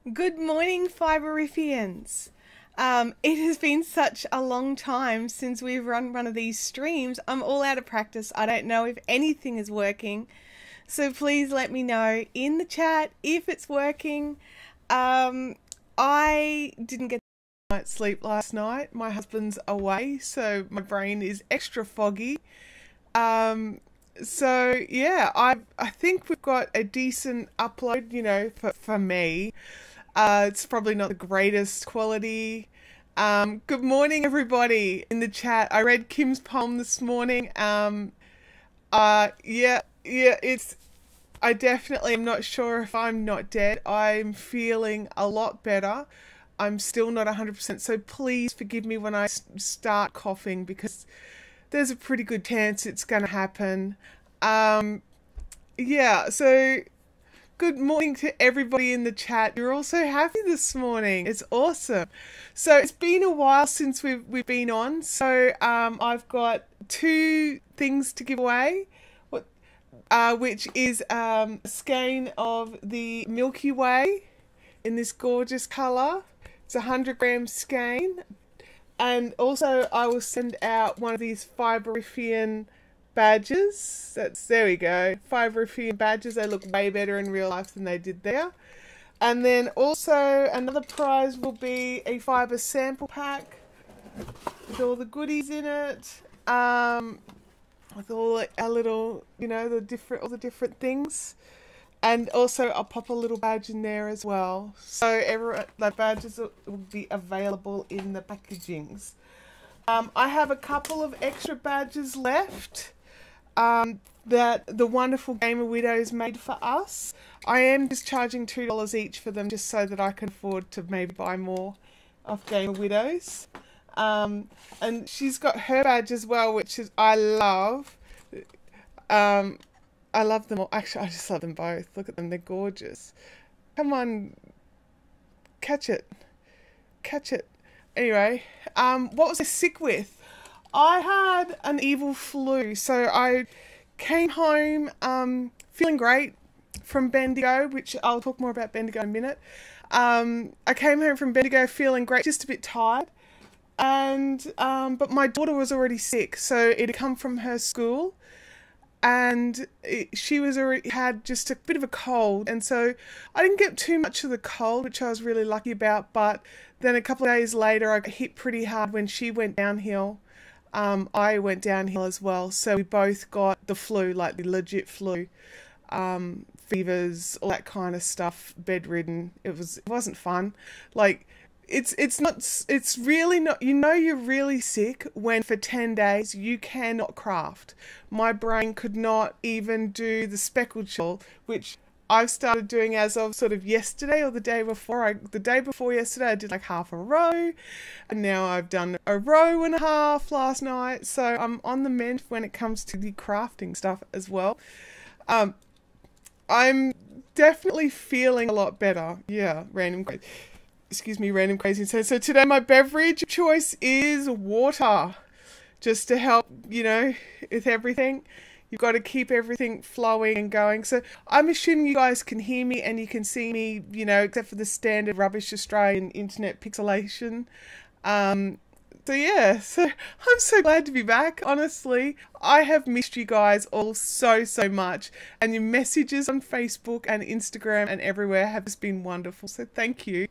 Good morning, Fiberifians. It has been such a long time since we've run one of these streams. I'm all out of practice. I don't know if anything is working. So please let me know in the chat if it's working. I didn't get a night's sleep last night. My husband's away, so my brain is extra foggy. So yeah, I think we've got a decent upload, for me. It's probably not the greatest quality. Good morning, everybody in the chat. I read Kim's poem this morning. I definitely am not sure if I'm not dead. I'm feeling a lot better. I'm still not 100%, so please forgive me when I start coughing because there's a pretty good chance it's going to happen. So good morning to everybody in the chat. You're all so happy this morning. It's awesome. So it's been a while since we've been on. So I've got two things to give away, which is a skein of the Milky Way in this gorgeous color. It's a 100-gram skein. And also I will send out one of these Fiberifian badges. There we go. Fiberifian badges. They look way better in real life than they did there. And then also another prize will be a fiber sample pack with all the goodies in it. With all our little, all the different things. And also I'll pop a little badge in there as well. So the badges will be available in the packagings. I have a couple of extra badges left that the wonderful Gamer Widows made for us. I am just charging $2 each for them just so that I can afford to maybe buy more of Gamer Widows. And she's got her badge as well, which is I love. I love them all. Actually, I just love them both. Look at them. They're gorgeous. Come on. Catch it. Catch it. Anyway, what was I sick with? I had an evil flu. So I came home feeling great from Bendigo, which I'll talk more about Bendigo in a minute. I came home from Bendigo feeling great, just a bit tired. And but my daughter was already sick. So it had come from her school. And she was already had just a bit of a cold, and so I didn't get too much of the cold, which I was really lucky about. But then a couple of days later I got hit pretty hard when she went downhill. I went downhill as well, so we both got the flu, like the legit flu, fevers, all that kind of stuff, bedridden. It wasn't fun. Like it's really not, you're really sick when for 10 days you cannot craft. My brain could not even do the speckled shawl, which I've started doing as of sort of yesterday or the day before. The day before yesterday I did like half a row, and now I've done a row and a half last night. So I'm on the mend when it comes to the crafting stuff as well. I'm definitely feeling a lot better. Yeah, random crazy. So today my beverage choice is water, just to help, with everything. You've got to keep everything flowing and going. So I'm assuming you guys can hear me and you can see me, except for the standard rubbish Australian internet pixelation. So I'm so glad to be back. Honestly, I have missed you guys all so much, and your messages on Facebook and Instagram and everywhere have just been wonderful. So thank you.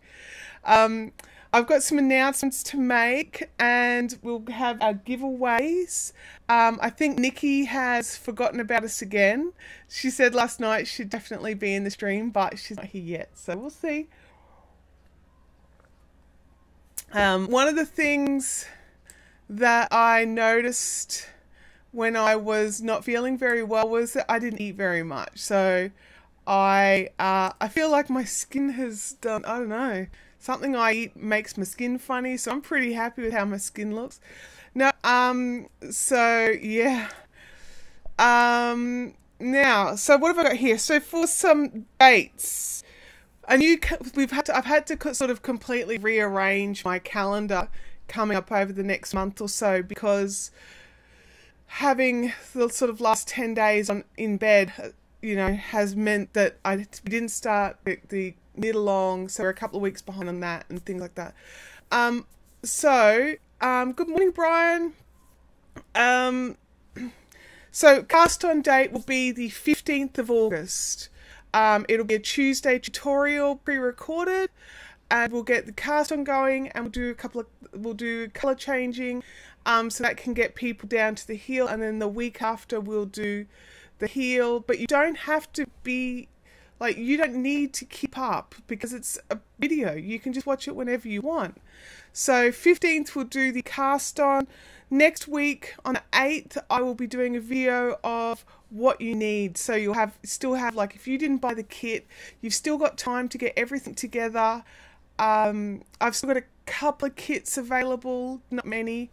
I've got some announcements to make, and we'll have our giveaways. I think Nikki has forgotten about us again. She said last night she'd definitely be in the stream, but she's not here yet, so we'll see. One of the things that I noticed when I was not feeling very well was that I didn't eat very much. So I feel like my skin has done, I don't know, something I eat makes my skin funny. So I'm pretty happy with how my skin looks. Now, so what have I got here? So for some dates, I've had to sort of completely rearrange my calendar coming up over the next month or so, because having the sort of last 10 days in bed you know, has meant that we didn't start the knit along, so we're a couple of weeks behind on that and things like that. Good morning, Brian. So cast on date will be the 15th of August. It'll be a Tuesday tutorial pre-recorded, and we'll get the cast on going, and we'll do color changing, so that can get people down to the heel, and then the week after we'll do the heel. But you don't have to be like, you don't need to keep up because it's a video. You can just watch it whenever you want. So 15th we'll do the cast on. Next week on the 8th I will be doing a video of what you need. So you'll still have like, if you didn't buy the kit, you've still got time to get everything together. I've still got a couple of kits available, not many.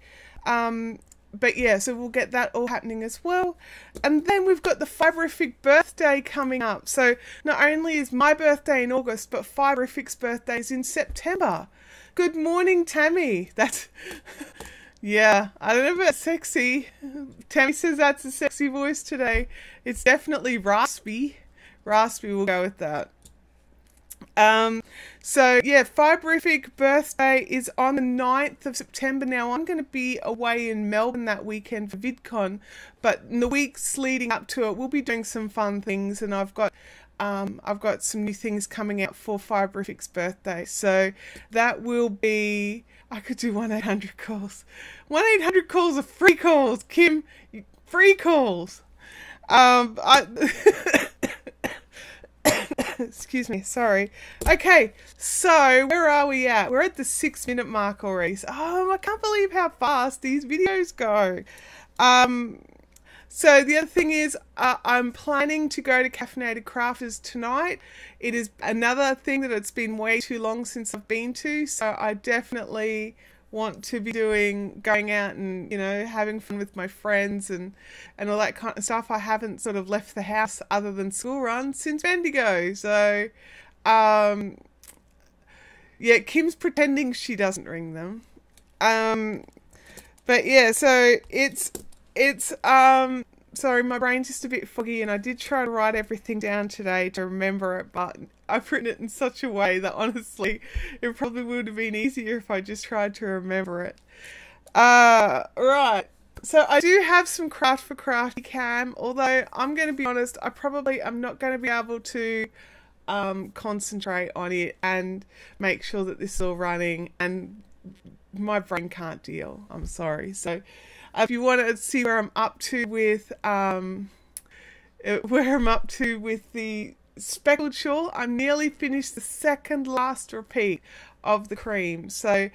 But yeah, so we'll get that all happening as well. And then we've got the Fiberific birthday coming up. So not only is my birthday in August, but Fiberific's birthday is in September. Good morning, Tammy. That's, yeah, I don't know about sexy. Tammy says that's a sexy voice today. It's definitely raspy. Raspy, we'll go with that. So yeah, Fiberific birthday is on the 9th of September. Now I'm going to be away in Melbourne that weekend for VidCon, but in the weeks leading up to it, we'll be doing some fun things, and I've got some new things coming out for Fiberific's birthday. So that will be, I could do 1-800 calls. 1-800 calls are free calls, Kim. Free calls. Excuse me, sorry. Okay, so where are we at? We're at the 6-minute mark already. Oh, I can't believe how fast these videos go. So the other thing is, I'm planning to go to Caffeinated Crafters tonight. It is another thing that it's been way too long since I've been to, so I definitely want to be going out and, you know, having fun with my friends and all that kind of stuff. I haven't sort of left the house other than school runs since Bendigo. So, yeah, Kim's pretending she doesn't ring them. But yeah, so it's sorry, my brain's just a bit foggy, and I did try to write everything down today to remember it, but I've written it in such a way that honestly it probably would have been easier if I just tried to remember it. Right, so I do have some Craft for Crafty Cam, although I'm going to be honest, I'm not going to be able to concentrate on it and make sure that this is all running, and my brain can't deal. I'm sorry. So if you want to see where I'm up to with the speckled shawl, I'm nearly finished the second last repeat of the cream, so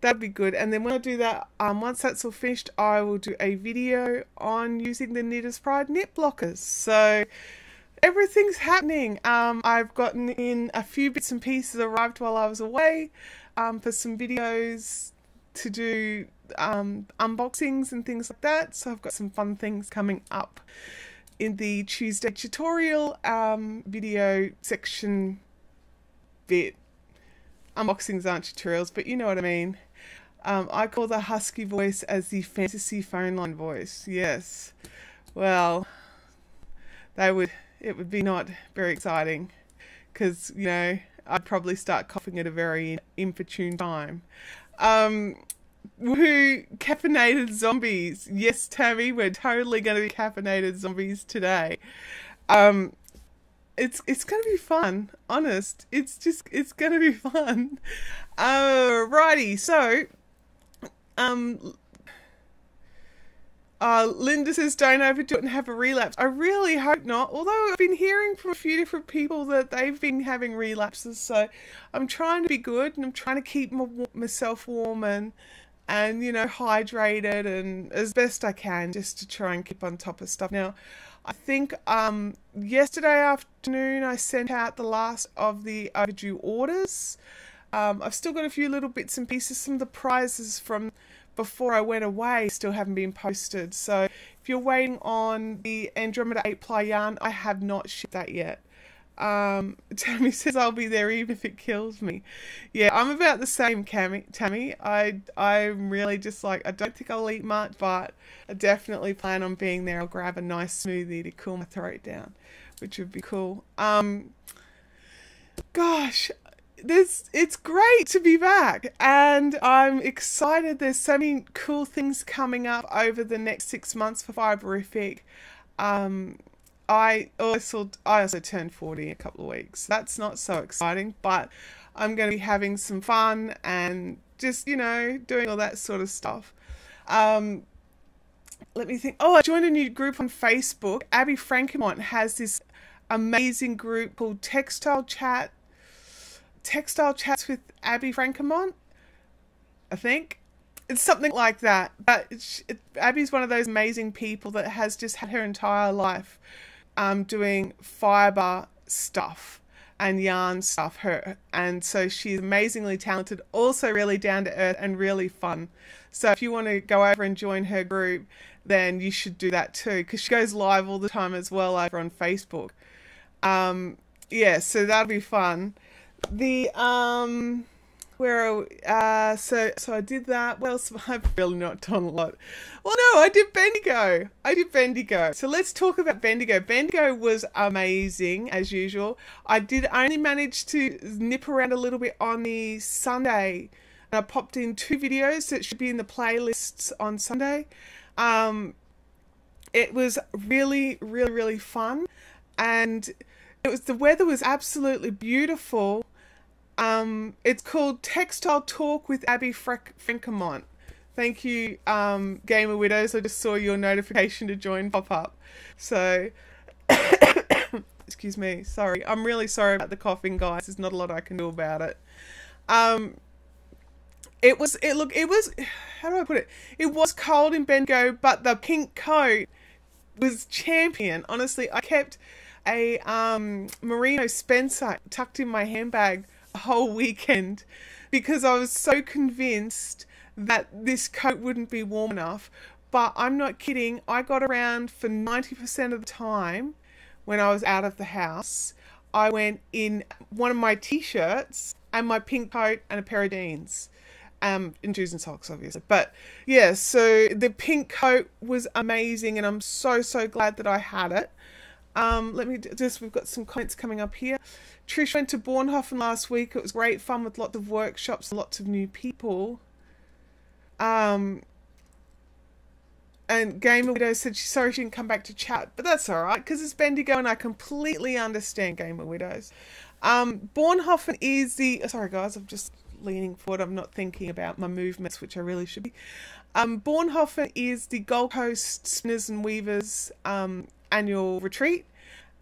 that'd be good. And then when I do that, once that's all finished, I will do a video on using the Knitter's Pride knit blockers. So everything's happening. I've gotten in a few bits and pieces, arrived while I was away, for some videos to do unboxings and things like that. So I've got some fun things coming up in the Tuesday tutorial video section bit. Unboxings aren't tutorials, but you know what I mean. I call the husky voice as the fantasy phone line voice. Yes. Well, it would be not very exciting, because, you know, I'd probably start coughing at a very inopportune time. Woohoo, caffeinated zombies. Yes, Tammy, we're totally going to be caffeinated zombies today. It's going to be fun, honest. It's going to be fun. Righty, so, Linda says don't overdo it and have a relapse. I really hope not, although I've been hearing from a few different people that they've been having relapses, so I'm trying to be good, and I'm trying to keep myself warm and, you know, hydrated and as best I can, just to try and keep on top of stuff. Now, I think yesterday afternoon I sent out the last of the overdue orders. I've still got a few little bits and pieces. Some of the prizes from before I went away still haven't been posted. So if you're waiting on the Andromeda 8-ply yarn, I have not shipped that yet. Tammy says I'll be there even if it kills me. Yeah, I'm about the same, Tammy. I'm really just like, I don't think I'll eat much, but I definitely plan on being there. I'll grab a nice smoothie to cool my throat down. which would be cool. Gosh, it's great to be back, and I'm excited. There's so many cool things coming up over the next 6 months for Fiberific. I also turned 40 in a couple of weeks. That's not so exciting, but I'm going to be having some fun and just, you know, doing all that sort of stuff. Let me think. Oh, I joined a new group on Facebook. Abby Frankemont has this amazing group called Textile Chats with Abby Frankemont, I think. It's something like that. But Abby's one of those amazing people that has just had her entire life doing fibre stuff and yarn stuff. And so she's amazingly talented, also really down to earth and really fun. So if you want to go over and join her group, then you should do that too, because she goes live all the time as well over on Facebook. Yeah, so that'll be fun. The so I did that. What else? I've really not done a lot. Well, no, I did Bendigo. So let's talk about Bendigo. Bendigo was amazing as usual. I did only manage to nip around a little bit on the Sunday, and I popped in 2 videos that should be in the playlists on Sunday. It was really, really, really fun, and the weather was absolutely beautiful. It's called Textile Talk with Abby Frankemont. Thank you, Gamer Widows. I just saw your notification to join pop up. So, excuse me. Sorry. I'm really sorry about the coughing, guys. There's not a lot I can do about it. It was, how do I put it? It was cold in Bendigo, but the pink coat was champion. Honestly, I kept a merino Spencer tucked in my handbag a whole weekend because I was so convinced that this coat wouldn't be warm enough. But I'm not kidding. I got around for 90% of the time when I was out of the house. I went in one of my t-shirts and my pink coat and a pair of jeans. And shoes and socks, obviously. But yeah, so the pink coat was amazing, and I'm so glad that I had it. Let me just, we've got some comments coming up here. Trish went to Bornhofen last week. It was great fun with lots of workshops and lots of new people. And Gamer Widow said she's sorry she didn't come back to chat, but that's alright, because it's Bendigo and I completely understand, Gamer Widows. Bornhofen is the... Sorry guys, I'm just leaning forward. I'm not thinking about my movements, which I really should be. Bornhofen is the Gold Coast Spinners and Weavers annual retreat,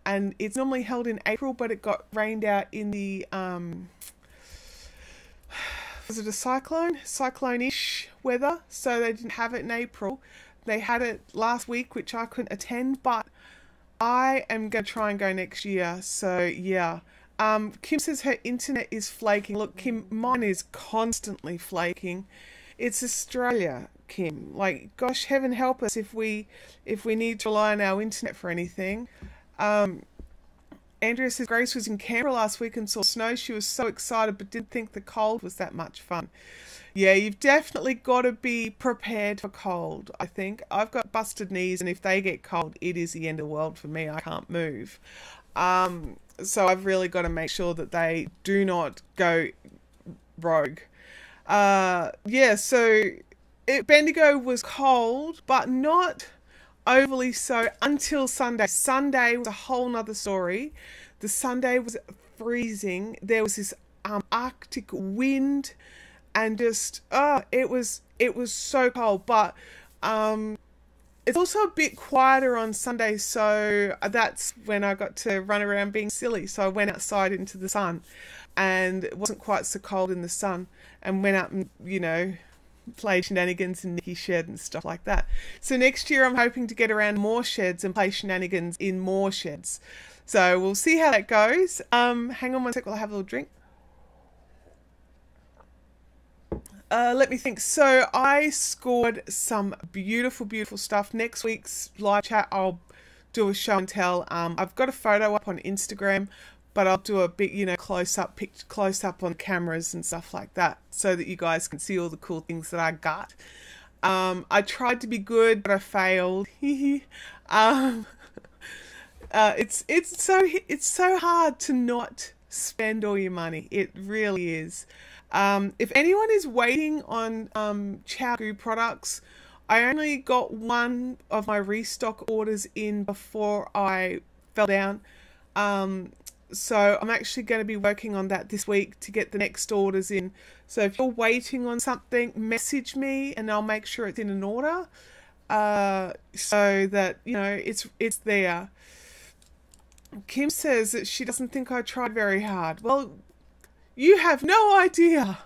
and it's normally held in April, but it got rained out in the was it a cyclone-ish weather, so they didn't have it in April. They had it last week, which I couldn't attend, but I am going to try and go next year. So yeah. Kim says her internet is flaking. Look, Kim, mine is constantly flaking. It's Australia, Kim. Like, gosh, heaven help us if we need to rely on our internet for anything. Andrea says Grace was in Canberra last week and saw snow. She was so excited but didn't think the cold was that much fun. Yeah, you've definitely got to be prepared for cold, I think. I've got busted knees, and if they get cold, it is the end of the world for me. I can't move. So I've really got to make sure that they do not go rogue. Yeah, so Bendigo was cold, but not overly so until Sunday. Sunday was a whole nother story. The Sunday was freezing. There was this Arctic wind, and just it was so cold. But it's also a bit quieter on Sunday, so that's when I got to run around being silly. So I went outside into the sun, and it wasn't quite so cold in the sun, and went out and, you know, played shenanigans in Nikki's shed and stuff like that. So next year I'm hoping to get around more sheds and play shenanigans in more sheds. So we'll see how that goes. Hang on one sec while I have a little drink. Let me think. So I scored some beautiful, beautiful stuff. Next week's live chat, I'll do a show and tell. I've got a photo up on Instagram, but I'll do a bit, you know, close up on cameras and stuff like that, so that you guys can see all the cool things that I got. I tried to be good, but I failed. It's so hard to not spend all your money. It really is. If anyone is waiting on Chow Goo products, I only got one of my restock orders in before I fell down. So I'm actually going to be working on that this week to get the next orders in. So if you're waiting on something, message me and I'll make sure it's in an order, so that, you know, it's there. Kim says that she doesn't think I tried very hard. Well, you have no idea.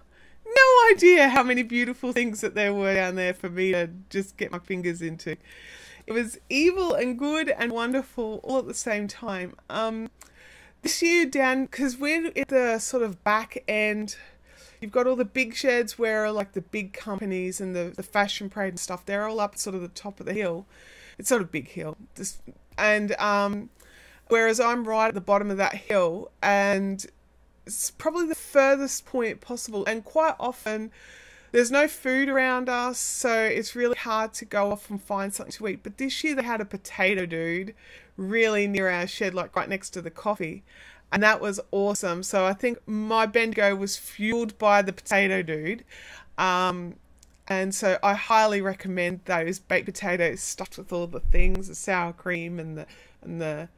No idea how many beautiful things that there were down there for me to just get my fingers into. It was evil and good and wonderful all at the same time. This year down, because we're at the sort of back end, you've got all the big sheds where like the big companies and the fashion parade and stuff, they're all up sort of the top of the hill. It's sort of big hill. Whereas I'm right at the bottom of that hill, and it's probably the furthest point possible, and quite often there's no food around us, so it's really hard to go off and find something to eat. But this year they had a potato dude really near our shed, like right next to the coffee, and that was awesome. So I think my Bendigo was fueled by the potato dude, and so I highly recommend those baked potatoes stuffed with all the things, the sour cream and the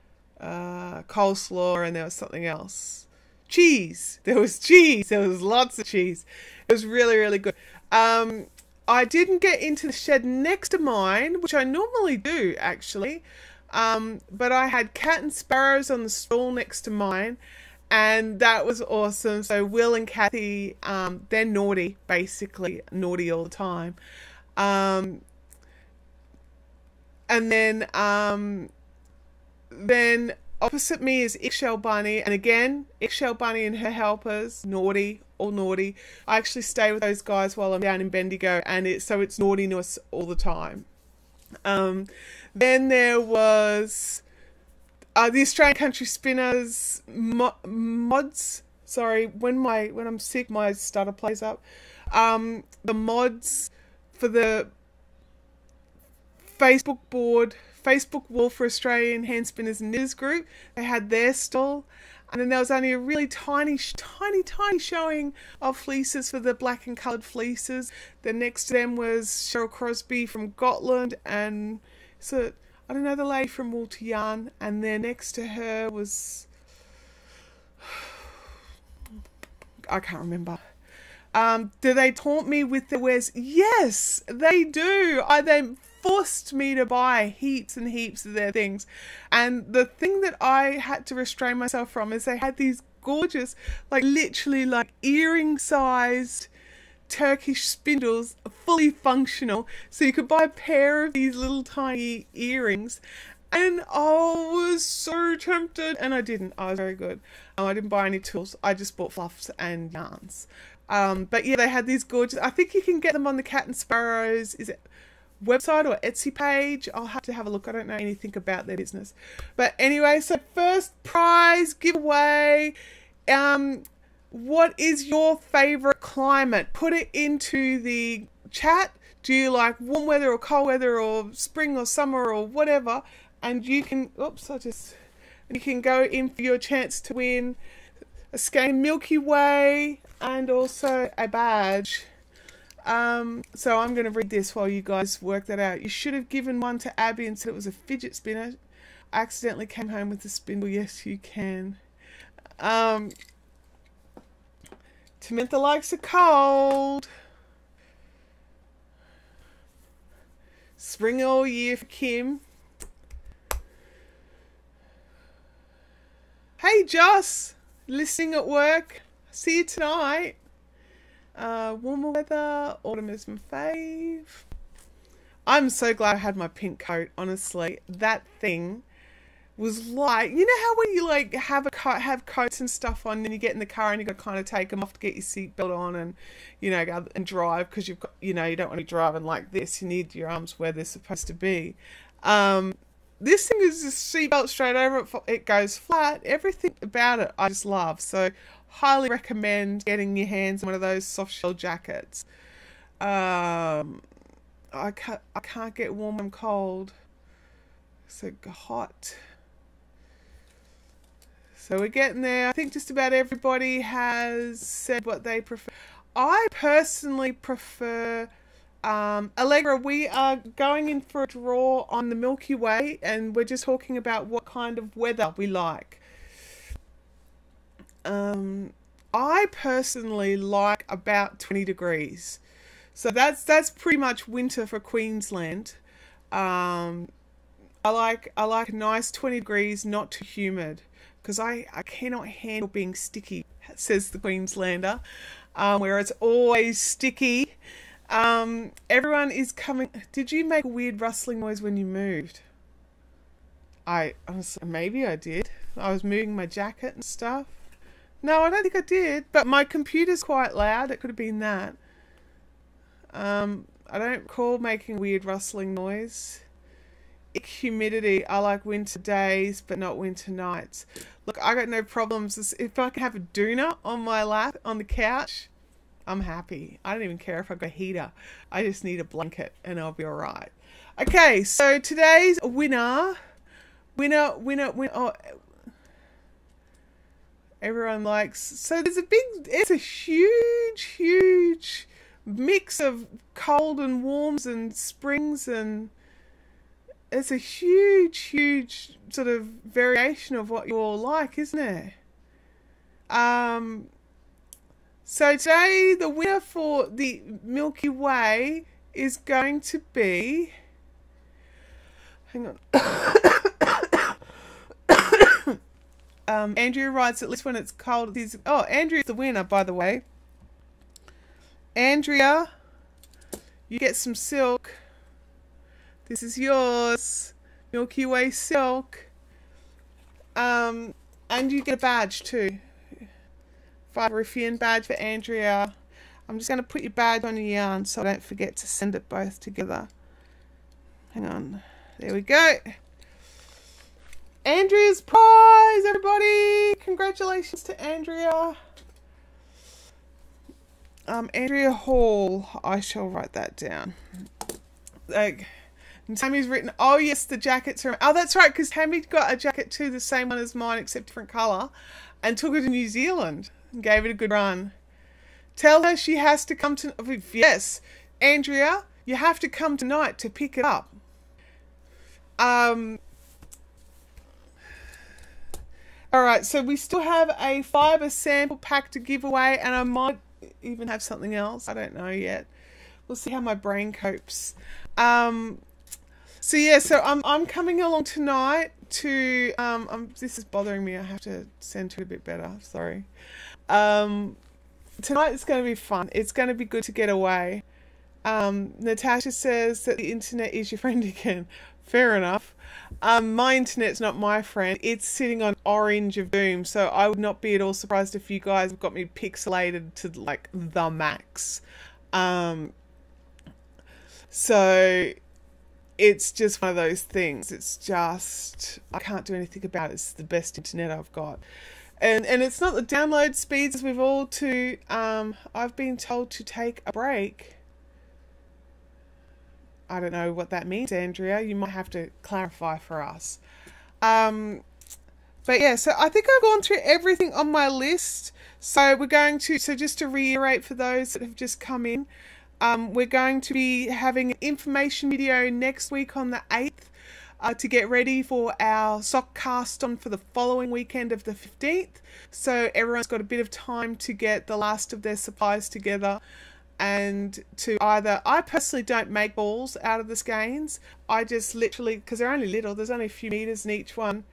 coleslaw, and there was something else. Cheese. There was cheese. There was lots of cheese. It was really, really good. I didn't get into the shed next to mine, which I normally do actually. But I had cat and sparrows on the stall next to mine, and that was awesome. So Will and Kathy, they're naughty, basically naughty all the time. And then opposite me is Eggshell Bunny, and again, Eggshell Bunny and her helpers, naughty, all naughty. I actually stay with those guys while I'm down in Bendigo, and it's naughtiness all the time. Then there was the Australian Country Spinners mods. Sorry, when I'm sick, my stutter plays up. The mods for the Facebook wall for Australian Hand Spinners and Knitters group. They had their stall, and then there was only a really tiny showing of fleeces for the black and coloured fleeces. Then next to them was Cheryl Crosby from Gotland, and so I don't know, the lady from Wool to Yarn, and then next to her was I can't remember. Do they taunt me with the wares? Yes, they do. They forced me to buy heaps and heaps of their things. And the thing that I had to restrain myself from is they had these gorgeous, like literally like earring sized Turkish spindles, fully functional. So you could buy a pair of these little tiny earrings. And I was so tempted, and I didn't. I was very good. I didn't buy any tools. I just bought fluffs and yarns. But yeah, they had these gorgeous, I think you can get them on the Cat and Sparrows, is it website or Etsy page? I'll have to have a look. I don't know anything about their business. But anyway, so first prize giveaway. What is your favorite climate? Put it into the chat. Do you like warm weather or cold weather or spring or summer or whatever? And you can, you can go in for your chance to win a skein Milky Way and also a badge. So I'm going to read this while you guys work that out. You should have given one to Abby and said it was a fidget spinner. I accidentally came home with the spindle. Yes, you can. Tamantha likes a cold. Spring all year for Kim. Hey Joss, listening at work. See you tonight. Warmer weather, autumn is my fave. I'm so glad I had my pink coat, honestly. That thing was like, you know how when you like have coats and stuff on and you get in the car and you got to kind of take them off to get your seatbelt on and, you know, go and drive because you've got, you know, you don't want to be driving like this. You need your arms where they're supposed to be. This thing is just seatbelt straight over it. It goes flat. Everything about it I just love. So highly recommend getting your hands on one of those soft shell jackets. I can't get warm and cold. So hot. So we're getting there. I think just about everybody has said what they prefer. I personally prefer Allegra. We are going in for a draw on the Milky Way, and we're just talking about what kind of weather we like. I personally like about 20 degrees. So that's pretty much winter for Queensland. I like a nice 20 degrees, not too humid, because I cannot handle being sticky, says the Queenslander, where it's always sticky. Everyone is coming. Did you make a weird rustling noise when you moved? Maybe I did. I was moving my jacket and stuff. No, I don't think I did, but my computer's quite loud. It could have been that. I don't recall making a weird rustling noise. Humidity. I like winter days, but not winter nights. Look, I got no problems. If I can have a doona on my lap on the couch, I'm happy. I don't even care if I've got a heater. I just need a blanket and I'll be all right. Okay, so today's winner. Oh, everyone likes. So it's a huge mix of cold and warms and springs, and it's a huge sort of variation of what you all like, isn't it? So today the winner for the Milky Way is going to be, hang on. Andrea writes, at least when it's cold. Andrea's the winner, by the way. Andrea, you get some silk. This is yours. Milky Way silk. And you get a badge too. Ruffian badge for Andrea. I'm just going to put your badge on your yarn so I don't forget to send it both together. Hang on. There we go. Andrea's prize, everybody! Congratulations to Andrea. Andrea Hall. I shall write that down. And Tammy's written, oh yes, the jackets are... Oh, that's right, because Tammy got a jacket too, the same one as mine, except different colour, and took it to New Zealand and gave it a good run. Tell her she has to come to... Yes, Andrea, you have to come tonight to pick it up. Alright, so we still have a fibre sample pack to give away, and I might even have something else. I don't know yet. We'll see how my brain copes. So yeah, so I'm coming along tonight to this is bothering me. I have to send to it a bit better. Sorry. Tonight is going to be fun. It's going to be good to get away. Natasha says that the internet is your friend again. Fair enough. My internet's not my friend. It's sitting on orange of doom, so I would not be at all surprised if you guys have got me pixelated to like the max. So it's just one of those things. It's just, I can't do anything about it. It's the best internet I've got. And it's not the download speeds as we've all to, I've been told to take a break. I don't know what that means, Andrea. You might have to clarify for us. But yeah, so I think I've gone through everything on my list. So we're going to, so just to reiterate for those that have just come in, we're going to be having an information video next week on the 8th to get ready for our sock cast on for the following weekend of the 15th. So everyone's got a bit of time to get the last of their supplies together and to either, I personally don't make balls out of the skeins. I just literally, because they're only little, there's only a few meters in each one.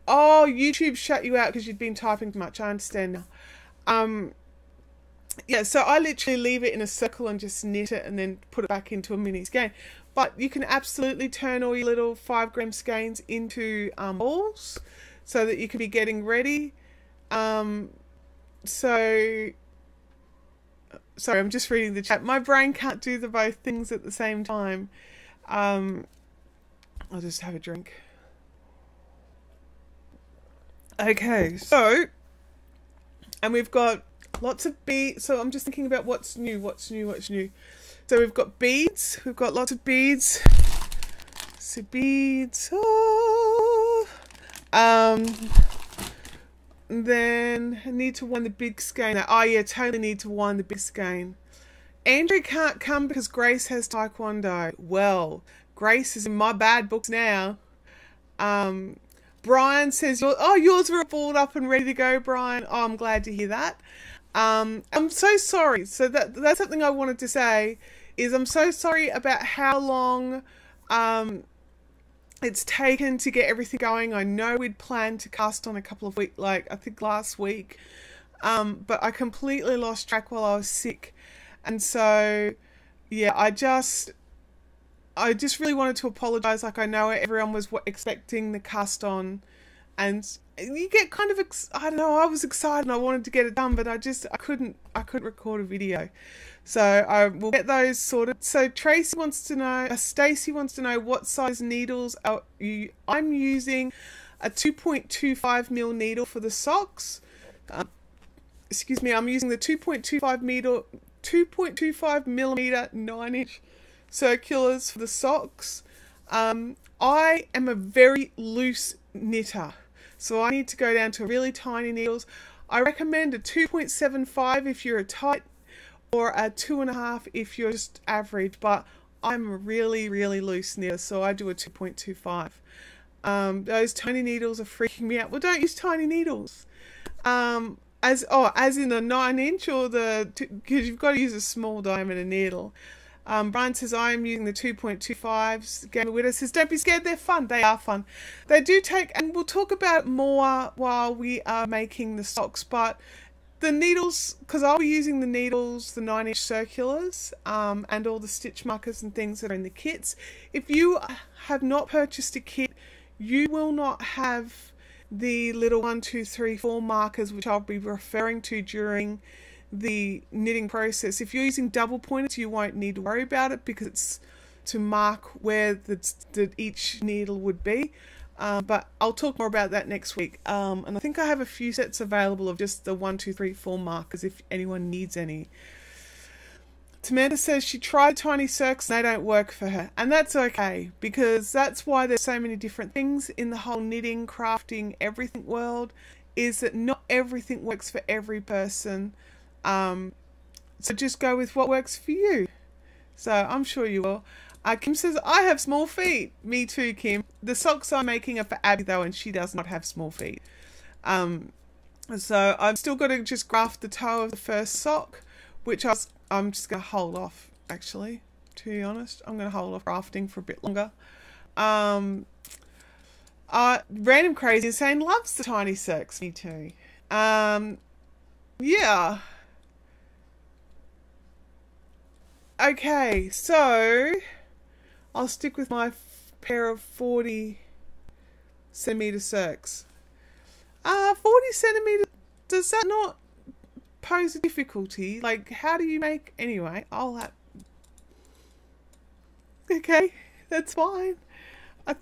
Oh, YouTube shut you out because you'd been typing too much. I understand now. Yeah, so I literally leave it in a circle and just knit it and then put it back into a mini skein. But you can absolutely turn all your little 5-gram skeins into balls so that you can be getting ready. Sorry, I'm just reading the chat. My brain can't do the both things at the same time. I'll just have a drink. Okay, so, and we've got lots of beads. So I'm just thinking about what's new. So we've got beads. We've got lots of beads. So beads. Oh. And then I need to wind the big skein. Oh yeah, totally need to wind the big skein. Andrew can't come because Grace has Taekwondo. Well, Grace is in my bad books now. Brian says, yours were balled up and ready to go, Brian. Oh, I'm glad to hear that. I'm so sorry. So that's something I wanted to say is I'm so sorry about how long it's taken to get everything going. I know we'd planned to cast on a couple of weeks, like I think last week, but I completely lost track while I was sick. And so, yeah, I just really wanted to apologize. Like, I know everyone was expecting the cast on, and you get kind of, I don't know, I was excited and I wanted to get it done, but I couldn't record a video. So I will get those sorted. So Stacey wants to know what size needles I'm using a 2.25 mil needle for the socks. Excuse me, I'm using the 2.25 millimeter 9-inch circulars for the socks. I am a very loose knitter, so I need to go down to really tiny needles. I recommend a 2.75 if you're a tight, or a 2.5 if you're just average, but I'm a really, really loose knitter, so I do a 2.25. Those tiny needles are freaking me out. Well, don't use tiny needles. As in a 9-inch or because you've got to use a small diameter needle. Brian says, I am using the 2.25s. Gamer Widow says, don't be scared, they're fun. They are fun. They do take, and we'll talk about more while we are making the socks, but the needles, because I'll be using the needles, the 9-inch circulars, and all the stitch markers and things that are in the kits. If you have not purchased a kit, you will not have the little 1, 2, 3, 4 markers, which I'll be referring to during the knitting process. If you're using double pointers, you won't need to worry about it because it's to mark where each needle would be. But I'll talk more about that next week. And I think I have a few sets available of just the 1, 2, 3, 4 markers if anyone needs any. Samantha says she tried tiny circs and they don't work for her. And that's okay, because that's why there's so many different things in the whole knitting, crafting, everything world, is that not everything works for every person. So just go with what works for you. So I'm sure you will. Kim says, I have small feet. Me too, Kim. The socks I'm making are for Abby though, and she does not have small feet. So I've still got to just graft the toe of the first sock, which I'm just going to hold off, actually, to be honest. I'm going to hold off grafting for a bit longer. Random Crazy is saying, loves the tiny circs. Me too. Yeah. Okay, so I'll stick with my pair of 40 centimeter circs. 40 centimeter, does that not pose a difficulty? Like, how do you make, anyway, okay, that's fine. I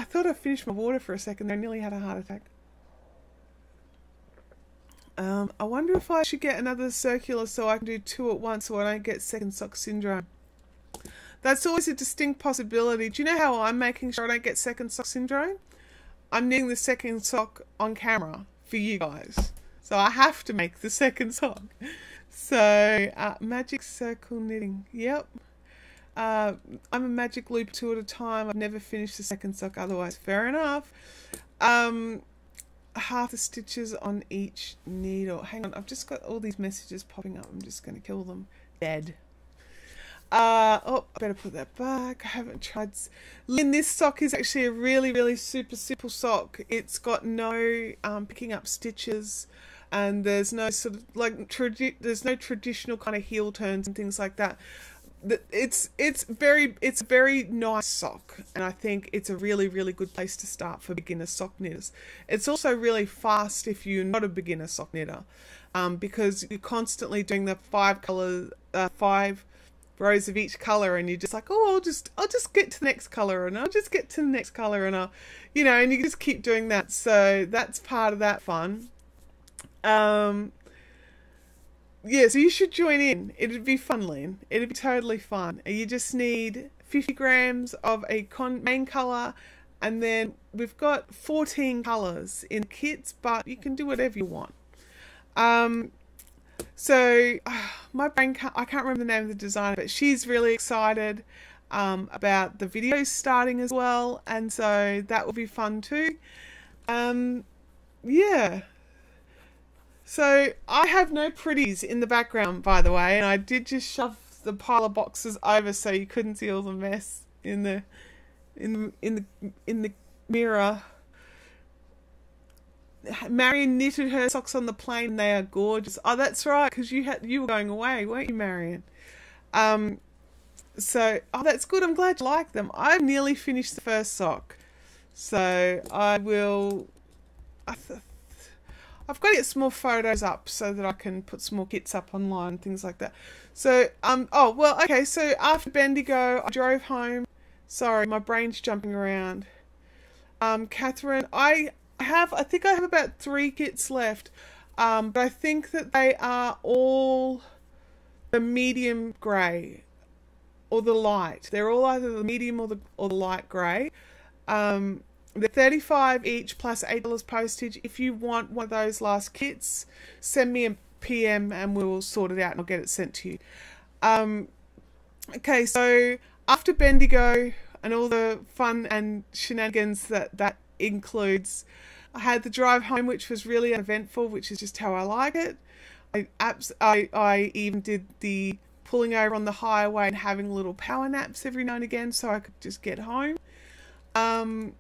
thought I finished my water for a second. I nearly had a heart attack. I wonder if I should get another circular so I can do 2 at once so I don't get second sock syndrome. That's always a distinct possibility. Do you know how I'm making sure I don't get second sock syndrome? I'm knitting the second sock on camera for you guys. So I have to make the second sock. So, magic circle knitting. Yep. I'm a magic loop 2 at a time. I've never finished the second sock otherwise. Fair enough. Half the stitches on each needle. Hang on, I've just got all these messages popping up. I'm just going to kill them. Dead. I better put that back. I haven't tried. Lynn, this sock is actually a really, really super simple sock. It's got no picking up stitches, and there's no sort of like there's no traditional kind of heel turns and things like that. It's a very nice sock, and I think it's a really, really good place to start for beginner sock knitters. It's also really fast if you're not a beginner sock knitter, because you're constantly doing the 5 rows of each color, and you're just like, oh, I'll just get to the next color, and I'll just get to the next color, and and you just keep doing that. So that's part of that fun. Yeah, so you should join in. It'd be fun, Lynn. It'd be totally fun. You just need 50 grams of a main colour, And then we've got 14 colours in kits, but you can do whatever you want. So my brain I can't remember the name of the designer, but she's really excited about the videos starting as well, and so that will be fun too. Yeah. So I have no pretties in the background, by the way, and I did just shove the pile of boxes over so you couldn't see all the mess in the mirror. Marion knitted her socks on the plane. They are gorgeous. Oh, that's right, because you were going away, weren't you, Marion? So that's good. I'm glad you like them. I've nearly finished the first sock, so I've got to get some more photos up so that I can put some more kits up online and things like that. So, oh, well, okay, so after Bendigo, I drove home. Sorry, my brain's jumping around. Catherine, I think I have about 3 kits left, but I think that they are all the medium grey or the light. They're all either the medium or the light grey. They're $35 each plus $8 postage. If you want one of those last kits, send me a PM and we'll sort it out and I'll get it sent to you. Okay, so after Bendigo and all the fun and shenanigans that includes, I had the drive home, which was really uneventful, which is just how I like it. I even did the pulling over on the highway and having little power naps every now and again so I could just get home. And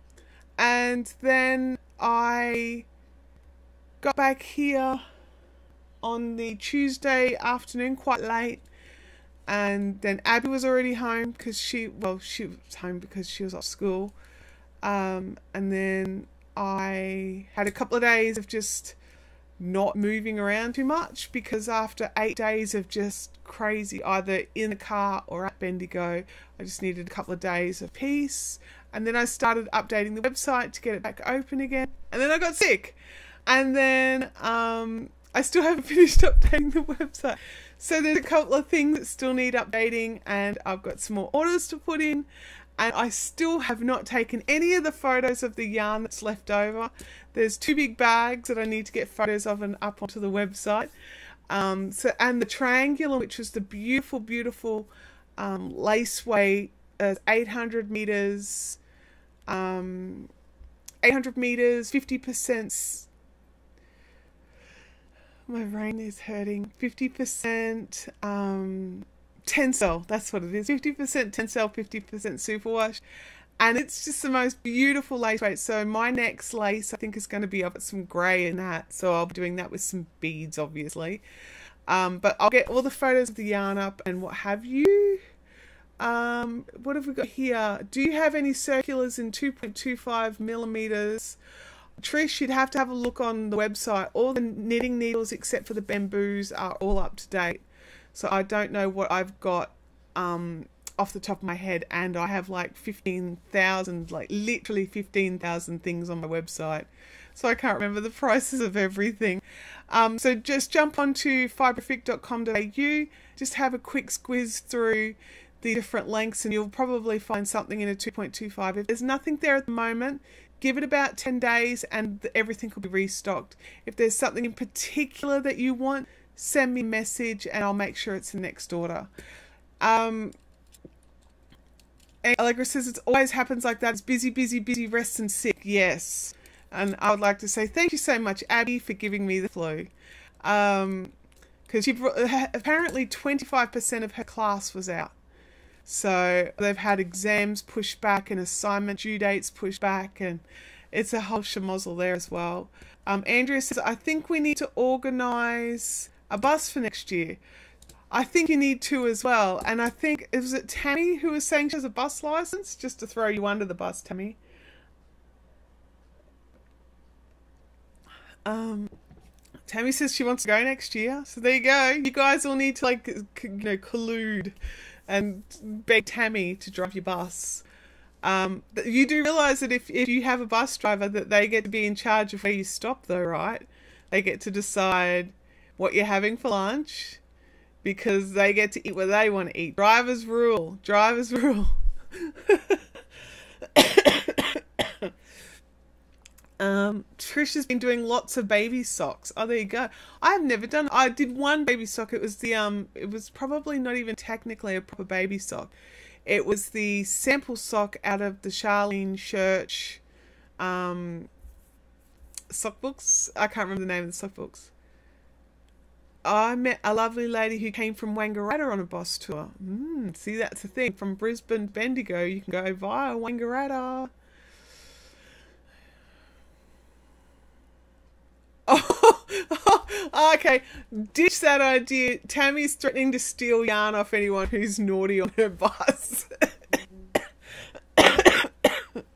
then I got back here on the Tuesday afternoon quite late, and then Abby was already home because she was home because she was off school. And then I had a couple of days of just not moving around too much, because after 8 days of just crazy, either in the car or at Bendigo, I just needed a couple of days of peace. And then I started updating the website to get it back open again. And then I got sick. And then I still haven't finished updating the website. So there's a couple of things that still need updating, and I've got some more orders to put in. And I still have not taken any of the photos of the yarn that's left over. There's 2 big bags that I need to get photos of and up onto the website. And the triangular, which was the beautiful, beautiful lace weight, 800 meters, 50%. My brain is hurting. 50% Tencel, that's what it is. 50% Tencel, 50% superwash. And it's just the most beautiful lace weight. So my next lace, I think, is going to be, I've got some grey in that. So I'll be doing that with some beads, obviously. But I'll get all the photos of the yarn up and what have you. What have we got here? Do you have any circulars in 2.25 millimeters? Trish, you'd have to have a look on the website. All the knitting needles except for the bamboos are all up to date. So I don't know what I've got off the top of my head, and I have like 15,000, like literally 15,000 things on my website. So I can't remember the prices of everything. So just jump onto fiberfic.com.au, just have a quick squiz through the different lengths and you'll probably find something in a 2.25. If there's nothing there at the moment, give it about 10 days and everything will be restocked. If there's something in particular that you want, send me a message and I'll make sure it's the next order. And Allegra says it always happens like that. It's busy, busy, busy, rest and sick. Yes. And I would like to say thank you so much, Abby, for giving me the flu. Because apparently 25% of her class was out. So they've had exams pushed back and assignment due dates pushed back, and it's a whole schmozzle there as well. Andrea says, I think we need to organise a bus for next year. I think you need to as well. And I think, was it Tammy who was saying she has a bus licence? Just to throw you under the bus, Tammy. Tammy says she wants to go next year. So there you go. You guys all need to, like, collude and beg Tammy to drive your bus. You do realise that if you have a bus driver, that they get to be in charge of where you stop though, right? They get to decide what you're having for lunch, because they get to eat what they want to eat. Drivers rule. Drivers rule. Trish has been doing lots of baby socks. Oh, there you go. I have never done. I did one baby sock. It was the it was probably not even technically a proper baby sock. It was the sample sock out of the Charlene Church sock books. I can't remember the name of the sock books. I met a lovely lady who came from Wangaratta on a boss tour. See, that's the thing. From Brisbane, Bendigo, you can go via Wangaratta. Oh, okay. Ditch that idea. Tammy's threatening to steal yarn off anyone who's naughty on her bus.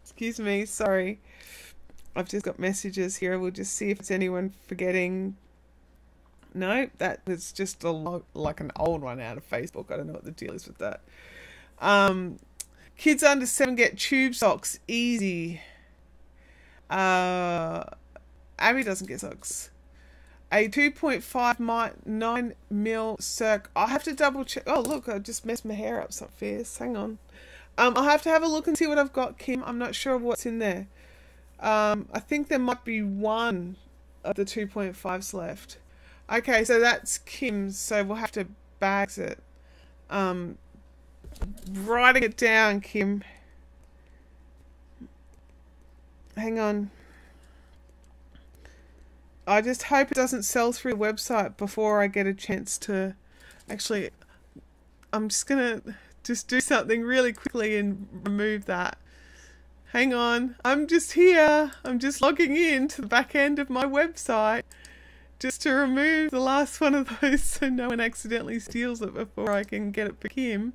Excuse me, sorry. I've just got messages here. We'll just see if it's anyone forgetting. No, that was just like an old one out of Facebook. I don't know what the deal is with that. Kids under 7 get tube socks. Easy. Abby doesn't get socks. A 2.5 9mm circ. I'll have to double check. Oh, look, I just messed my hair up so fierce. Hang on. I'll have to have a look and see what I've got, Kim. I'm not sure what's in there. I think there might be one of the 2.5s left. Okay, so that's Kim's, so we'll have to bags it. Writing it down, Kim. Hang on. I just hope it doesn't sell through the website before I get a chance to... Actually, I'm just going to just do something really quickly and remove that. Hang on. I'm just here. I'm just logging in to the back end of my website just to remove the last one of those so no one accidentally steals it before I can get it for Kim.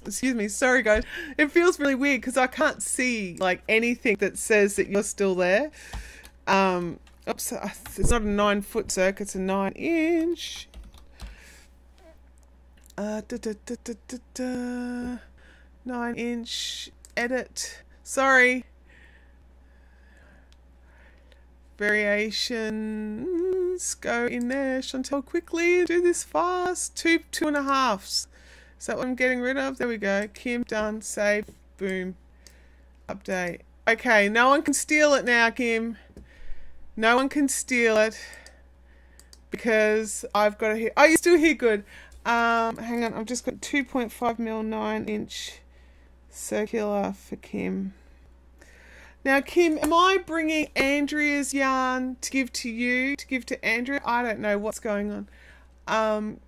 Excuse me, sorry guys. It feels really weird because I can't see like anything that says that you're still there. Oops, it's not a 9-foot circ, it's a 9-inch. 9-inch edit. Sorry. Variations. Go in there, Chantel, quickly. Do this fast. 2.5s. Is that what I'm getting rid of? There we go. Kim, done. Save. Boom. Update. Okay, no one can steal it now, Kim. No one can steal it. Because I've got it here. Oh, you're still here. Good. Hang on. I've just got 2.5mm 9-inch circular for Kim. Now, Kim, am I bringing Andrea's yarn to give to you, to give to Andrea? I don't know what's going on.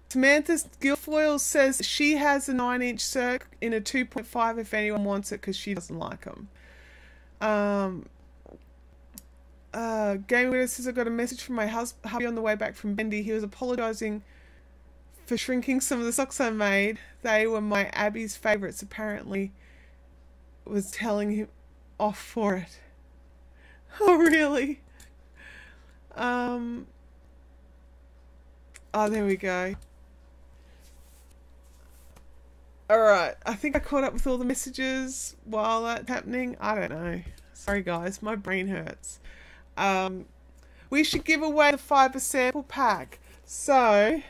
Samantha Guilfoyle says she has a 9-inch circ in a 2.5 if anyone wants it because she doesn't like them. Game Widow says I got a message from my hubby on the way back from Bendy. He was apologising for shrinking some of the socks I made. They were my Abby's favourites. Apparently was telling him off for it. Oh, really? Oh, there we go. Alright, I think I caught up with all the messages while that's happening. I don't know. Sorry guys, my brain hurts. We should give away the fibre sample pack. So,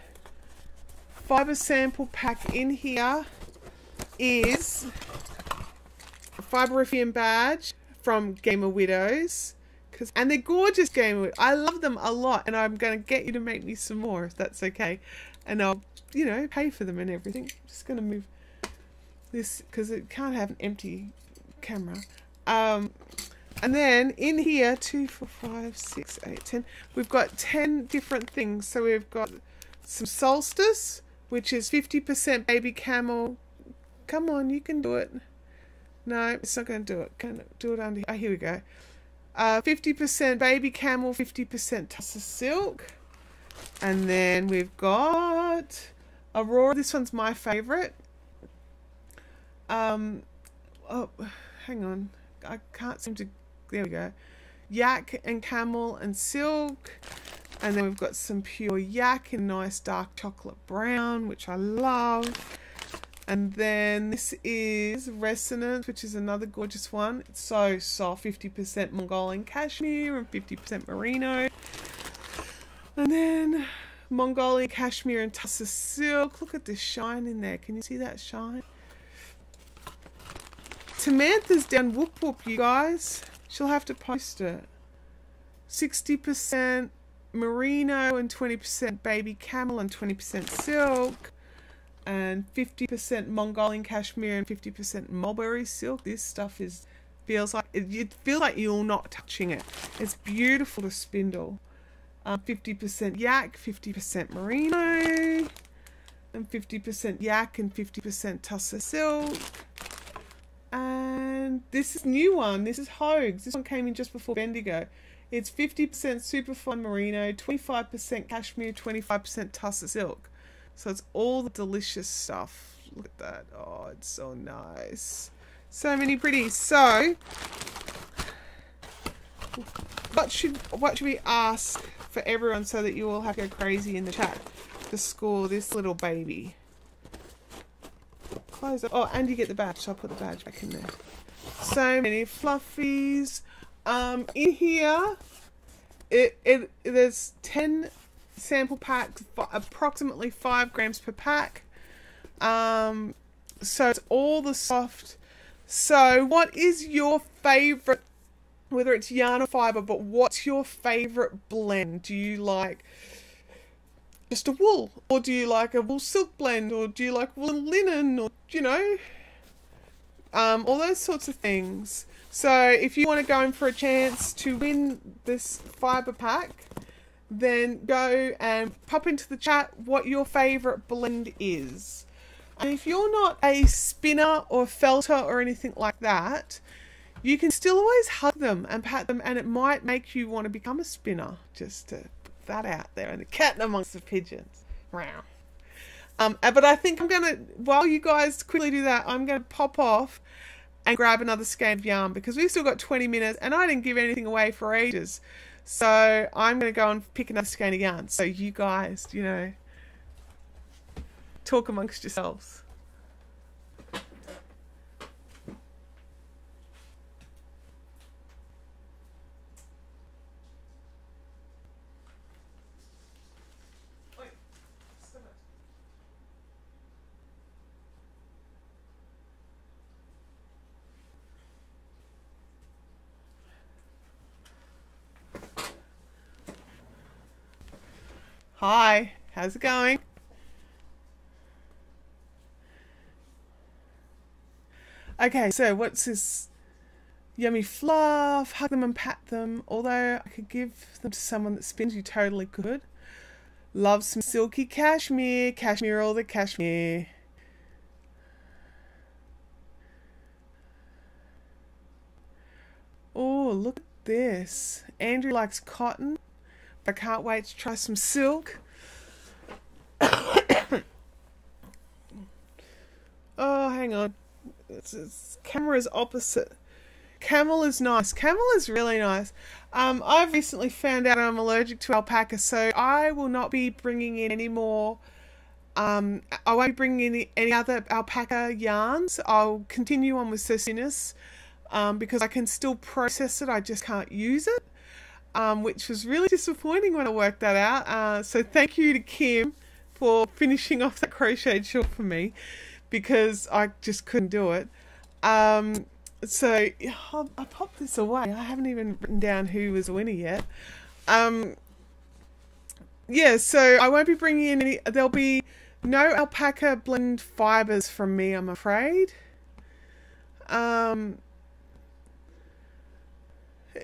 fibre sample pack in here is a Fiberifium badge from Gamer Widows. And they're gorgeous Gamer Widows. I love them a lot, and I'm going to get you to make me some more if that's okay. And I'll, you know, pay for them and everything. I'm just going to move this because it can't have an empty camera. And then in here, 2, 4, 5, 6, 8, 10. We've got 10 different things. So we've got some Solstice, which is 50% baby camel. Come on, you can do it. No, it's not going to do it. Can it do it under here? Oh, here we go. 50% baby camel, 50% tussar silk. And then we've got Aurora. This one's my favourite. Oh, hang on. I can't seem to... There we go. Yak and camel and silk. And then we've got some pure yak in nice dark chocolate brown, which I love. And then this is Resonance, which is another gorgeous one. It's so soft. 50% Mongolian cashmere and 50% merino. And then Mongolian cashmere and tussar silk. Look at the shine in there. Can you see that shine? Samantha's down whoop whoop, you guys. She'll have to post it. 60% merino and 20% baby camel and 20% silk. And 50% Mongolian cashmere and 50% mulberry silk. This stuff feels like you're not touching it. It's beautiful to spindle. 50% yak, 50% merino, and 50% yak and 50% tussar silk. And this is new one. This is Hogue's. This one came in just before Bendigo. It's 50% superfine merino, 25% cashmere, 25% tussar silk. So it's all the delicious stuff. Look at that. Oh, it's so nice. So many pretties. So what should we ask for everyone so that you all have to go crazy in the chat to score this little baby? Close it. Oh, and you get the badge. So I'll put the badge back in there. So many fluffies. In here, there's 10 sample packs, approximately 5 grams per pack. So it's all the soft. So what is your favorite, whether it's yarn or fiber, but what's your favorite blend? Do you like just a wool, or do you like a wool silk blend, or do you like wool and linen, or all those sorts of things? So if you want to go in for a chance to win this fiber pack, then go and pop into the chat what your favorite blend is. And if you're not a spinner or felter or anything like that, you can still always hug them and pat them, and it might make you want to become a spinner, just to put that out there. And the cat amongst the pigeons. But I think I'm going to, while you guys quickly do that, I'm going to pop off and grab another skein of yarn, because we've still got 20 minutes and I didn't give anything away for ages. So I'm going to go and pick another skein of yarn. So you guys, talk amongst yourselves. Hi, how's it going? Okay, so what's this? Yummy fluff, hug them and pat them. Although I could give them to someone that spins, you totally could. Love some silky cashmere, cashmere all the cashmere. Oh, look at this. Andrew likes cotton. I can't wait to try some silk. Oh, hang on. Camera's opposite. Camel is nice. Camel is really nice. I've recently found out I'm allergic to alpaca, so I will not be bringing in any more. I won't be bringing in any other alpaca yarns. I'll continue on with Cercinus because I can still process it. I just can't use it. Which was really disappointing when I worked that out. So thank you to Kim for finishing off that crocheted shawl for me, because I just couldn't do it. So I popped this away. I haven't even written down who was the winner yet. Yeah, so I won't be bringing in any. There'll be no alpaca blend fibers from me, I'm afraid.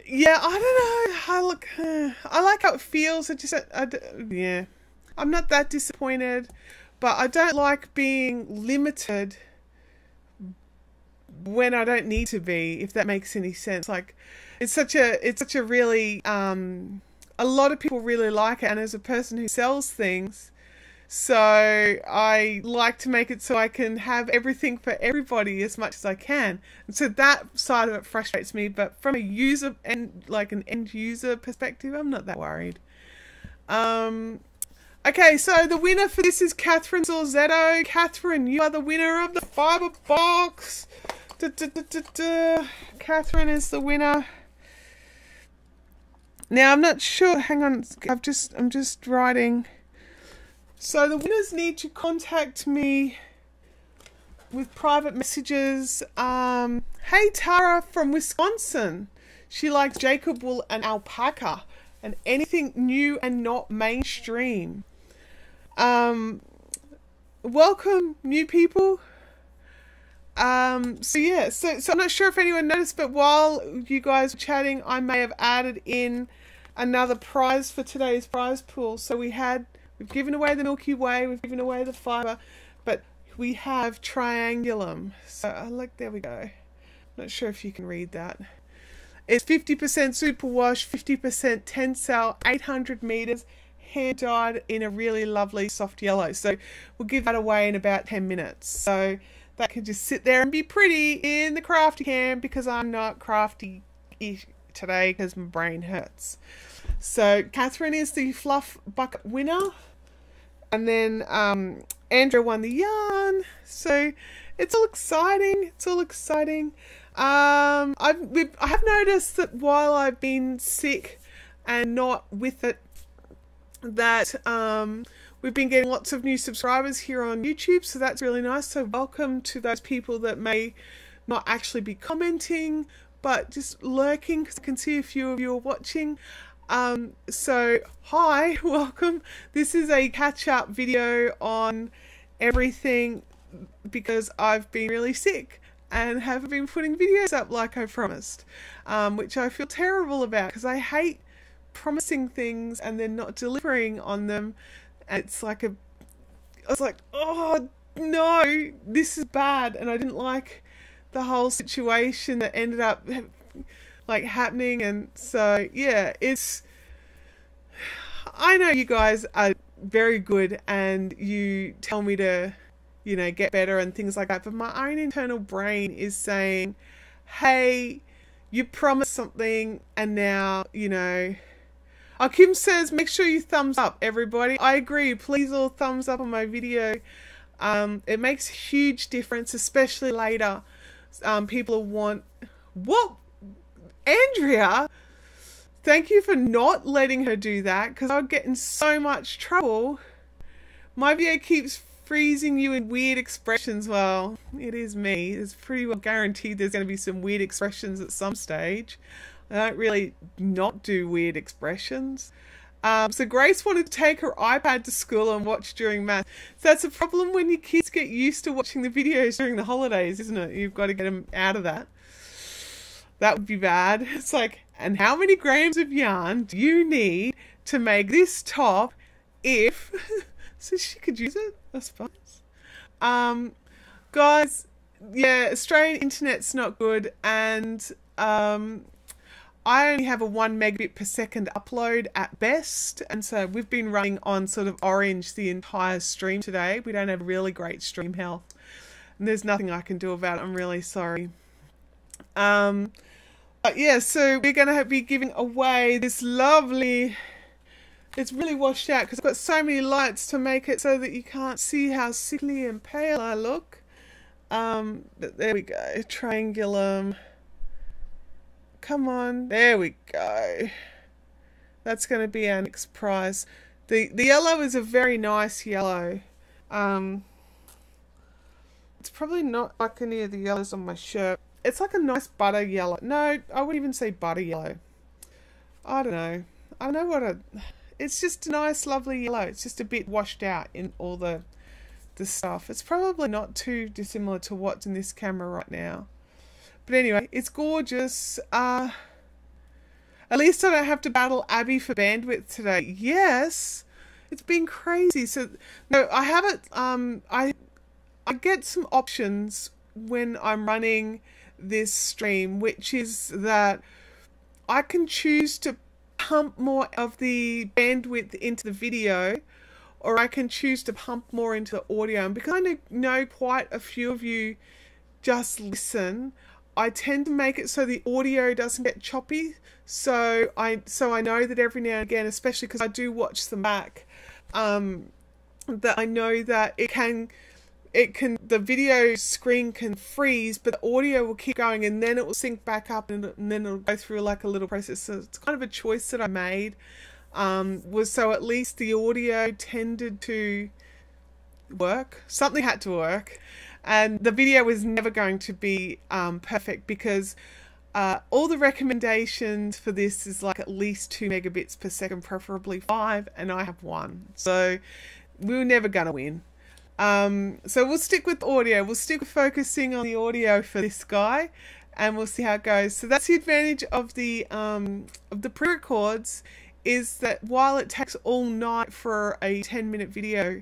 Yeah, I don't know. I like how it feels. Yeah, I'm not that disappointed, but I don't like being limited when I don't need to be, if that makes any sense. Like, it's such a really, a lot of people really like it, and as a person who sells things, so I like to make it so I can have everything for everybody as much as I can. And so that side of it frustrates me, but from a user and like an end user perspective, I'm not that worried. Okay, so the winner for this is Catherine Zorzetto. Catherine, you are the winner of the fiber box. Catherine is the winner. Now I'm not sure. Hang on, I'm just writing. So the winners need to contact me with private messages. Hey Tara from Wisconsin. She likes Jacob wool and alpaca and anything new and not mainstream. Welcome new people. So I'm not sure if anyone noticed, but while you guys were chatting, I may have added in another prize for today's prize pool. So we've given away the Milky Way, we've given away the fiber, but we have triangulum. So there we go. Not sure if you can read that. It's 50% superwash, 50% Tencel, 800 meters, hand dyed in a really lovely soft yellow. So we'll give that away in about 10 minutes. So that can just sit there and be pretty in the crafty cam, because I'm not crafty today because my brain hurts. So Catherine is the fluff bucket winner, and then Andrea won the yarn. So it's all exciting. It's all exciting. I have noticed that while I've been sick and not with it, that we've been getting lots of new subscribers here on YouTube, so that's really nice. So welcome to those people that may not actually be commenting but just lurking, because I can see a few of you are watching. So hi, welcome. This is a catch-up video on everything because I've been really sick and haven't been putting videos up like I promised, which I feel terrible about, because I hate promising things and then not delivering on them. And I was like, oh no, this is bad. And I didn't like the whole situation that ended up happening. And so yeah, I know you guys are very good and you tell me to, get better and things like that, but my own internal brain is saying, hey, you promised something and now, Oh, Kim says, make sure you thumbs up, everybody. I agree. Please all thumbs up on my video. It makes a huge difference, especially later. People want... What? Andrea? Thank you for not letting her do that, because I'll get in so much trouble. My video keeps freezing you in weird expressions. Well, it is me. It's pretty well guaranteed there's going to be some weird expressions at some stage. I don't really not do weird expressions. So Grace wanted to take her iPad to school and watch during math. So that's a problem when your kids get used to watching the videos during the holidays, isn't it? You've got to get them out of that. That would be bad. It's like, and how many grams of yarn do you need to make this top if... So she could use it, I suppose. Guys, yeah, Australian internet's not good, and... I only have a 1 megabit per second upload at best, and so we've been running on sort of orange the entire stream today. We don't have really great stream health, and there's nothing I can do about it. I'm really sorry. But yeah, so we're going to be giving away this lovely... It's really washed out because I've got so many lights to make it so that you can't see how sickly and pale I look. But there we go. Triangulum. Come on, there we go. That's going to be our next prize. The yellow is a very nice yellow. It's probably not like any of the yellows on my shirt. It's like a nice butter yellow. No, I wouldn't even say butter yellow. I don't know. I don't know what it's just a nice, lovely yellow. It's just a bit washed out in all the stuff. It's probably not too dissimilar to what's in this camera right now. But anyway, it's gorgeous. At least I don't have to battle Abby for bandwidth today. Yes, it's been crazy. So no, I have it. I get some options when I'm running this stream, which is that I can choose to pump more of the bandwidth into the video, or I can choose to pump more into the audio. And because I know quite a few of you just listen, I tend to make it so the audio doesn't get choppy. So I know that every now and again, especially because I do watch them back, that I know that the video screen can freeze, but the audio will keep going, and then it will sync back up, and then it'll go through like a little process. So it's kind of a choice that I made, was so at least the audio tended to work. Something had to work. And the video is never going to be perfect because all the recommendations for this is like at least 2 megabits per second, preferably 5, and I have 1. So we're never going to win. So we'll stick with audio. We'll stick with focusing on the audio for this guy, and we'll see how it goes. So that's the advantage of the pre-records, is that while it takes all night for a 10-minute video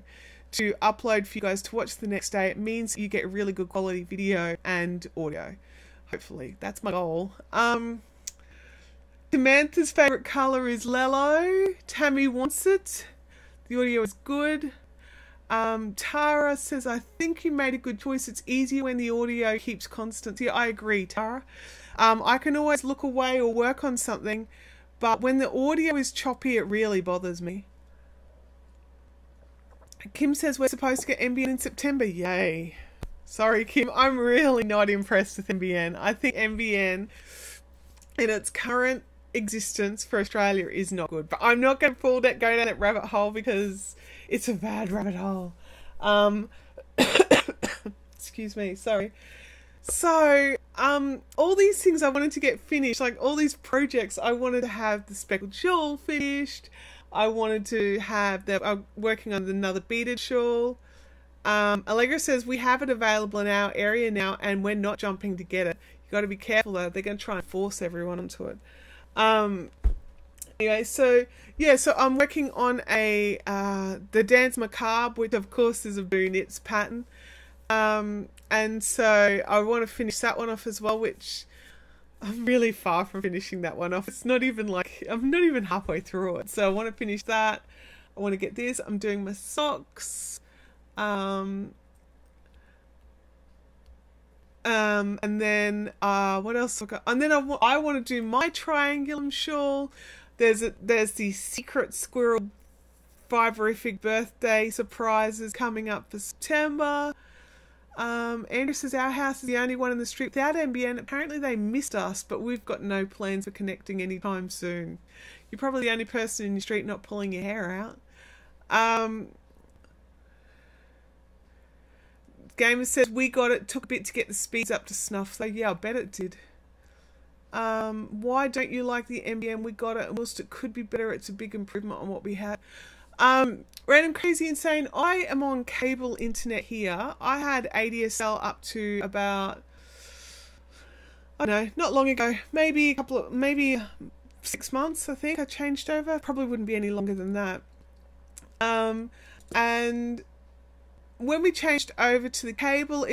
to upload for you guys to watch the next day, it means you get really good quality video and audio. Hopefully, that's my goal. Samantha's favorite color is Lello. Tammy wants it. The audio is good. Tara says, I think you made a good choice. It's easier when the audio keeps constant. Yeah, I agree, Tara. I can always look away or work on something, but when the audio is choppy, it really bothers me. Kim says we're supposed to get NBN in September. Yay. Sorry, Kim. I'm really not impressed with NBN. I think NBN in its current existence for Australia is not good. But I'm not going to go down that rabbit hole because it's a bad rabbit hole. Excuse me. Sorry. So, all these things I wanted to get finished, like all these projects, I wanted to have the speckled shawl finished. I wanted to have that. I'm working on another beaded shawl. Allegra says we have it available in our area now, and we're not jumping to get it. You got to be careful though; they're going to try and force everyone onto it. Anyway, so yeah, so I'm working on a the Dance Macabre, which of course is a Boo Knits pattern. And so I want to finish that one off as well, which I'm really far from finishing that one off. It's not even like, I'm not even halfway through it. So I want to finish that. I want to get this. I'm doing my socks. And then what else? And then I want to do my triangulum shawl. There's the secret squirrel fiberific birthday surprises coming up for September. Andrew says our house is the only one in the street without NBN. Apparently they missed us, but we've got no plans for connecting anytime soon. You're probably the only person in your street not pulling your hair out. Gamer says we got it. Took a bit to get the speeds up to snuff. So yeah, I bet it did. Why don't you like the NBN? We got it. And whilst it could be better, it's a big improvement on what we had. Random Crazy Insane, I am on cable internet here. I had ADSL up to about, I don't know, not long ago, maybe 6 months, I think I changed over. Probably wouldn't be any longer than that. And when we changed over to the cable,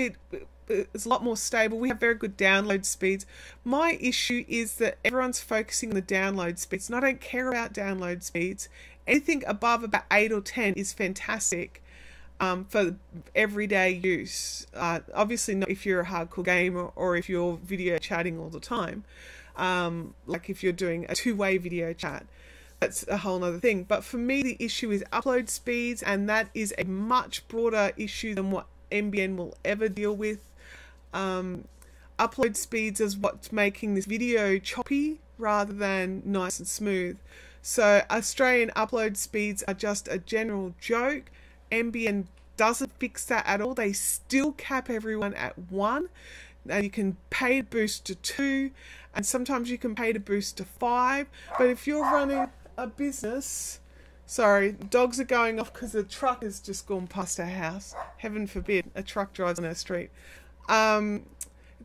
it's a lot more stable. We have very good download speeds. My issue is that everyone's focusing on the download speeds, and I don't care about download speeds. Anything above about 8 or 10 is fantastic for everyday use. Obviously not if you're a hardcore gamer or if you're video chatting all the time. Like if you're doing a two-way video chat. That's a whole other thing. But for me, the issue is upload speeds, and that is a much broader issue than what NBN will ever deal with. Upload speeds is what's making this video choppy rather than nice and smooth. So Australian upload speeds are just a general joke. NBN doesn't fix that at all. They still cap everyone at 1. And you can pay to boost to 2. And sometimes you can pay to boost to 5. But if you're running a business... Sorry, dogs are going off because a truck has just gone past our house. Heaven forbid a truck drives on our street. But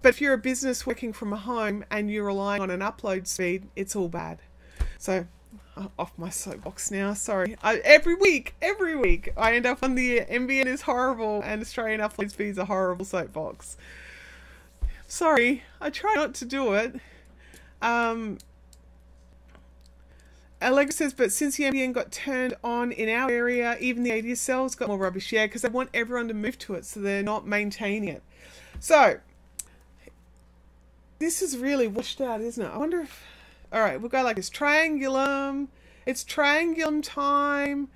if you're a business working from home and you're relying on an upload speed, it's all bad. So... off my soapbox now, sorry. Every week I end up on the NBN is horrible and Australian upload speeds are horrible soapbox. Sorry, I try not to do it. Allegra says, but since the NBN got turned on in our area, even the ADSL's got more rubbish. Yeah, because they want everyone to move to it, so they're not maintaining it. So, this is really washed out, isn't it? I wonder if... Alright, we'll go like this. Triangulum. It's triangulum time.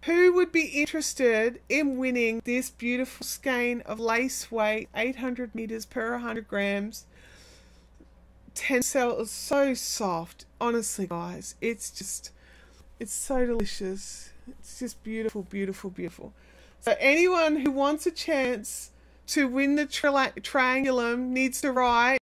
Who would be interested in winning this beautiful skein of lace weight, 800 meters per 100 grams? Tencel is so soft. Honestly, guys, it's so delicious. It's just beautiful, beautiful, beautiful. So anyone who wants a chance to win the triangulum needs to write